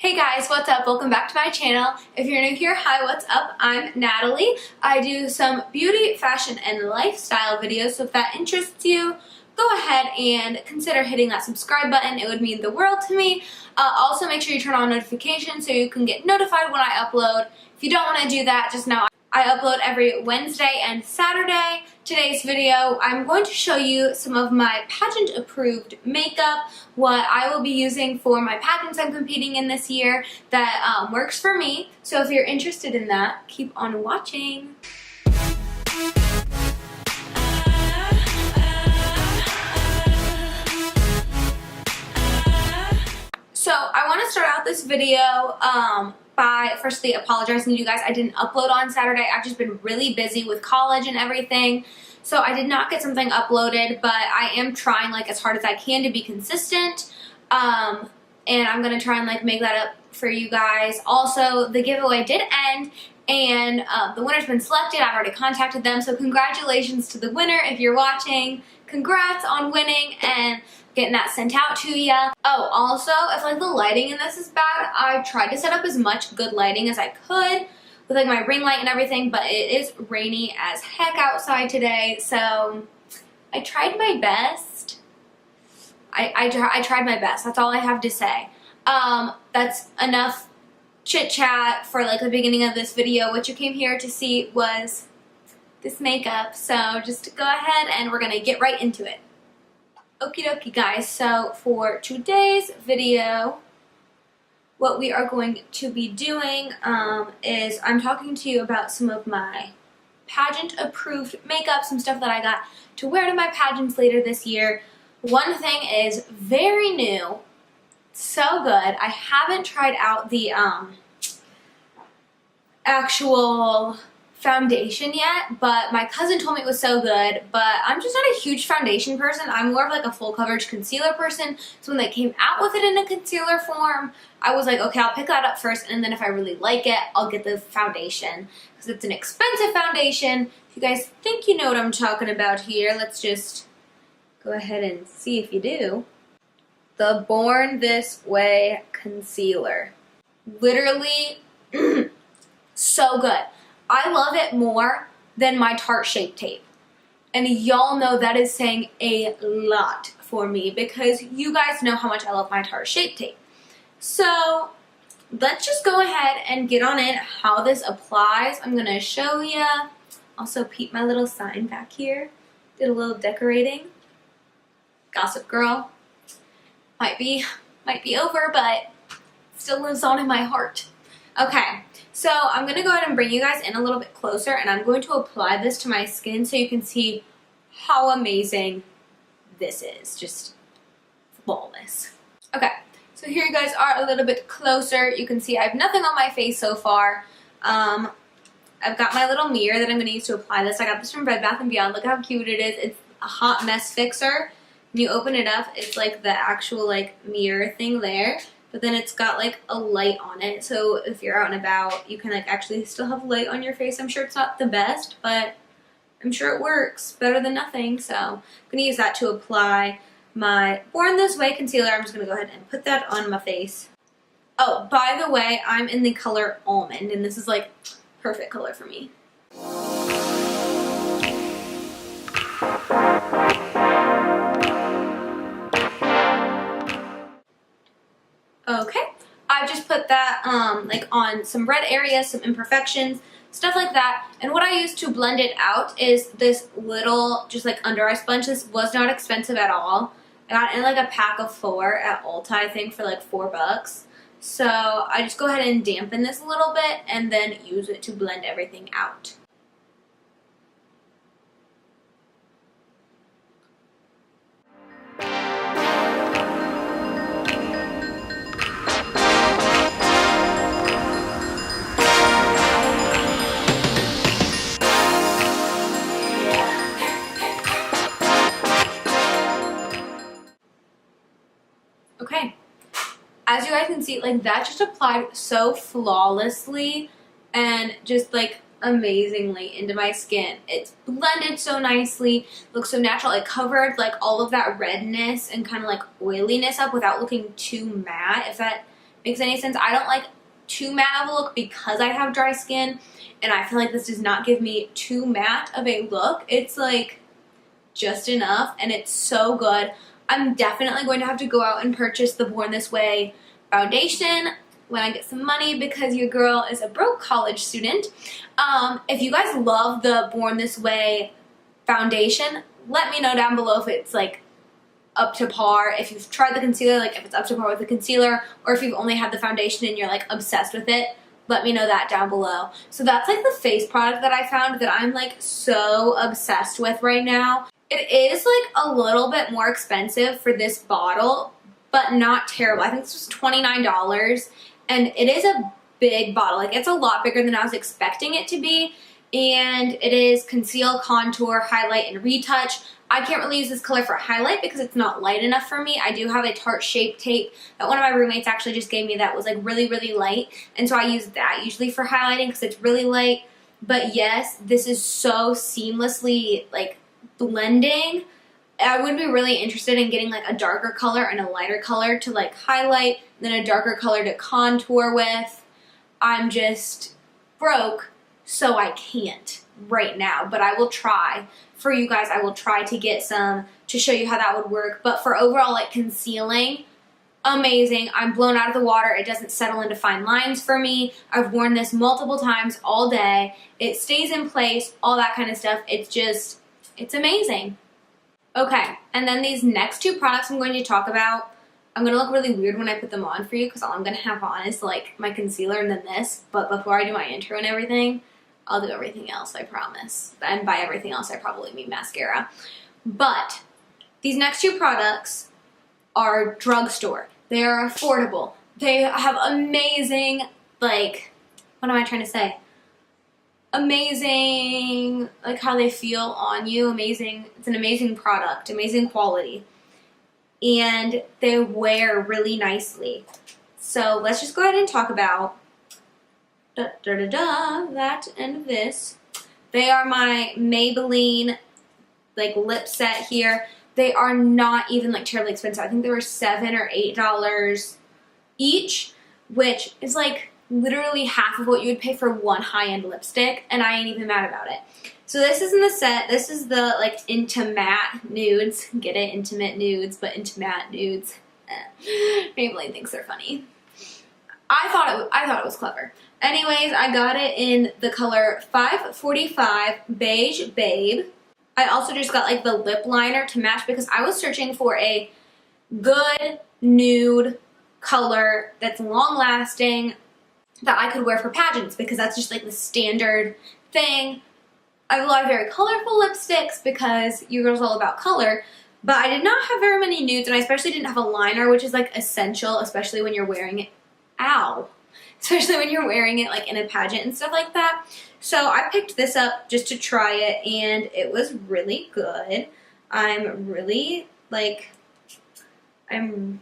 Hey guys, what's up? Welcome back to my channel. If you're new here, hi, what's up? I'm Natalie. I do some beauty, fashion, and lifestyle videos, so if that interests you, go ahead and consider hitting that subscribe button. It would mean the world to me. Also, make sure you turn on notifications so you can get notified when I upload. If you don't want to do that, just know I upload every Wednesday and Saturday. Today's video, I'm going to show you some of my pageant approved makeup, what I will be using for my pageants I'm competing in this year that works for me. So if you're interested in that, keep on watching. So I want to start out this video by firstly apologizing to you guys. I didn't upload on Saturday. I've just been really busy with college and everything. So I did not get something uploaded, but I am trying like as hard as I can to be consistent. And I'm going to try and like make that up for you guys. Also, the giveaway did end and the winner's been selected. I've already contacted them. So congratulations to the winner if you're watching. Congrats on winning and getting that sent out to ya. Oh, also, if like the lighting in this is bad, I tried to set up as much good lighting as I could with like my ring light and everything, but it is rainy as heck outside today, so I tried my best. I tried my best. That's all I have to say. That's enough chit chat for like the beginning of this video. What you came here to see was this makeup, so just go ahead and we're gonna get right into it. Okie dokie guys, so for today's video, what we are going to be doing is I'm talking to you about some of my pageant approved makeup, some stuff that I got to wear to my pageants later this year. One thing is very new, so good. I haven't tried out the actual foundation yet, but my cousin told me it was so good, but I'm just not a huge foundation person. I'm more of like a full coverage concealer person, so when they came out with it in a concealer form, I was like, okay, I'll pick that up first, and then if I really like it, I'll get the foundation, because it's an expensive foundation. If you guys think you know what I'm talking about here, let's just go ahead and see if you do. The Born This Way concealer. Literally, so good. I love it more than my Tarte Shape Tape. And y'all know that is saying a lot for me because you guys know how much I love my Tarte Shape Tape. So let's just go ahead and get on it, how this applies. I'm going to show you. Also peep my little sign back here. Did a little decorating. Gossip Girl. Might be over, but still lives on in my heart. Okay. So I'm going to go ahead and bring you guys in a little bit closer, and I'm going to apply this to my skin so you can see how amazing this is. Just flawless. Okay, so here you guys are a little bit closer. You can see I have nothing on my face so far. I've got my little mirror that I'm going to use to apply this. I got this from Bed Bath & Beyond. Look how cute it is. It's a hot mess fixer. When you open it up, it's like the actual like mirror thing there. But then it's got like a light on it, so if you're out and about, you can like actually still have light on your face. I'm sure it's not the best, but I'm sure it works better than nothing. So I'm gonna use that to apply my Born This Way concealer. I'm just gonna go ahead and put that on my face. Oh, by the way, I'm in the color Almond, and this is like perfect color for me. Okay, I've just put that like on some red areas, some imperfections, stuff like that. And what I use to blend it out is this little just like under eye sponge. This was not expensive at all. I got it in like a pack of 4 at Ulta, I think, for like $4. So I just go ahead and dampen this a little bit and then use it to blend everything out. Okay, as you guys can see, like that just applied so flawlessly and just like amazingly into my skin. It's blended so nicely, looks so natural. It covered like all of that redness and kind of like oiliness up without looking too matte, if that makes any sense. I don't like too matte of a look because I have dry skin, and I feel like this does not give me too matte of a look. It's like just enough, and it's so good. I'm definitely going to have to go out and purchase the Born This Way foundation when I get some money because your girl is a broke college student. If you guys love the Born This Way foundation, let me know down below if it's like up to par. If you've tried the concealer, like if it's up to par with the concealer, or if you've only had the foundation and you're like obsessed with it, let me know that down below. So that's like the face product that I found that I'm like so obsessed with right now. It is like a little bit more expensive for this bottle, but not terrible. I think this was $29, and it is a big bottle. Like, it's a lot bigger than I was expecting it to be, and it is conceal, contour, highlight, and retouch. I can't really use this color for highlight because it's not light enough for me. I do have a Tarte Shape Tape that one of my roommates actually just gave me that was like really, really light, and so I use that usually for highlighting because it's really light. But yes, this is so seamlessly like blending. I would be really interested in getting like a darker color and a lighter color to like highlight, then a darker color to contour with. I'm just broke, so I can't right now, but I will try. For you guys, I will try to get some to show you how that would work. But for overall like concealing, amazing. I'm blown out of the water. It doesn't settle into fine lines for me. I've worn this multiple times all day. It stays in place, all that kind of stuff. It's amazing. Okay, and then these next two products I'm going to talk about, I'm going to look really weird when I put them on for you because all I'm going to have on is like my concealer and then this. But before I do my intro and everything, I'll do everything else, I promise. And by everything else, I probably mean mascara. But these next two products are drugstore. They are affordable. They have amazing, like, what am I trying to say? Amazing, like how they feel on you. Amazing. It's an amazing product, amazing quality. And they wear really nicely. So let's just go ahead and talk about that and this. They are my Maybelline like lip set here. They are not even like terribly expensive. I think they were $7 or $8 each, which is like literally half of what you would pay for one high-end lipstick, and I ain't even mad about it. So this is in the set. This is the like Intimate Nudes. Get it? Intimate Nudes, but Intimate Nudes. Maybelline thinks they're funny. I thought it was clever. Anyways, I got it in the color 545 Beige Babe. I also just got like the lip liner to match because I was searching for a good nude color that's long lasting that I could wear for pageants because that's just like the standard thing. I have a lot of very colorful lipsticks because your girl's all about color, but I did not have very many nudes, and I especially didn't have a liner, which is like essential, especially when you're wearing it. Especially when you're wearing it like in a pageant and stuff like that. So I picked this up just to try it, and it was really good. I'm really like, I'm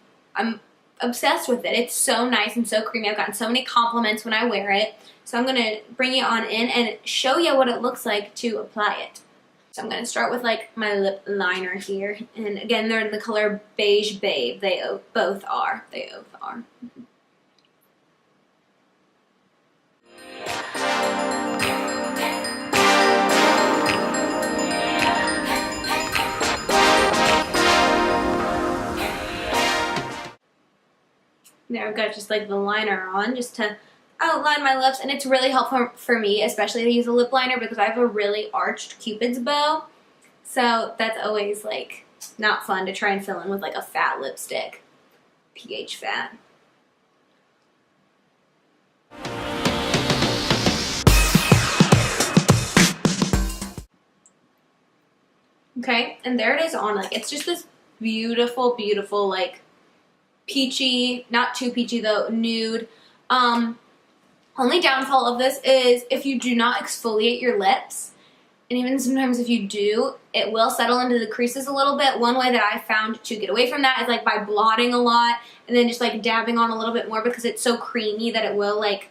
obsessed with it. It's so nice and so creamy. I've gotten so many compliments when I wear it. So I'm going to bring it on in and show you what it looks like to apply it. So I'm going to start with like my lip liner here. And again, they're in the color Beige Babe. They both are. They both are. There, I've got just like the liner on just to outline my lips, and it's really helpful for me, especially to use a lip liner because I have a really arched Cupid's bow, so that's always like not fun to try and fill in with like a fat lipstick. PH fat. Okay, and there it is on. Like, it's just this beautiful, beautiful like peachy, not too peachy though, nude. Only downfall of this is if you do not exfoliate your lips, and even sometimes if you do, it will settle into the creases a little bit. One way that I found to get away from that is like by blotting a lot and then just like dabbing on a little bit more because it's so creamy that it will like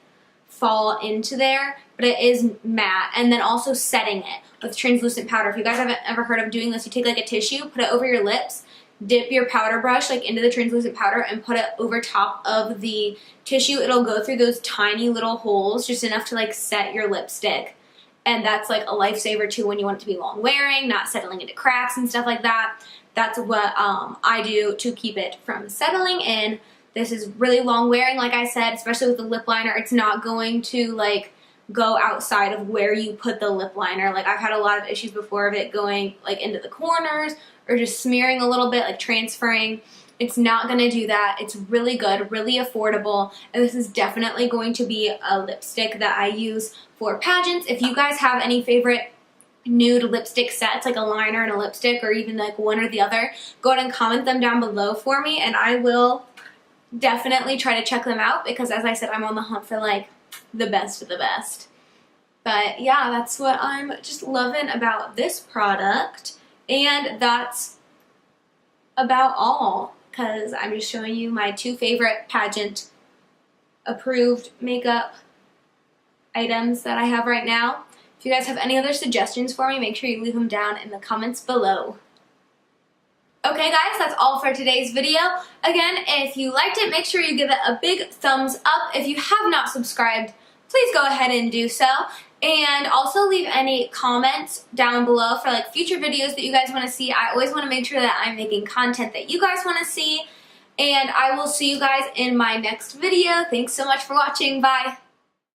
fall into there, but it is matte. And then also setting it with translucent powder. If you guys haven't ever heard of doing this, you take like a tissue, put it over your lips, dip your powder brush like into the translucent powder and put it over top of the tissue, it'll go through those tiny little holes, just enough to like set your lipstick. And that's like a lifesaver too when you want it to be long wearing, not settling into cracks and stuff like that. That's what I do to keep it from settling in. This is really long wearing, like I said, especially with the lip liner. It's not going to like go outside of where you put the lip liner. Like I've had a lot of issues before of it going like into the corners or just smearing a little bit, like transferring. It's not going to do that. It's really good, really affordable, and this is definitely going to be a lipstick that I use for pageants. If you guys have any favorite nude lipstick sets, like a liner and a lipstick, or even like one or the other, go ahead and comment them down below for me, and I will definitely try to check them out, because as I said, I'm on the hunt for like the best of the best. But yeah, that's what I'm just loving about this product, and that's about all, because I'm just showing you my 2 favorite pageant approved makeup items that I have right now. If you guys have any other suggestions for me, make sure you leave them down in the comments below. Okay guys, that's all for today's video. Again, if you liked it, make sure you give it a big thumbs up. If you have not subscribed, please go ahead and do so. And also leave any comments down below for like future videos that you guys want to see. I always want to make sure that I'm making content that you guys want to see. And I will see you guys in my next video. Thanks so much for watching. Bye.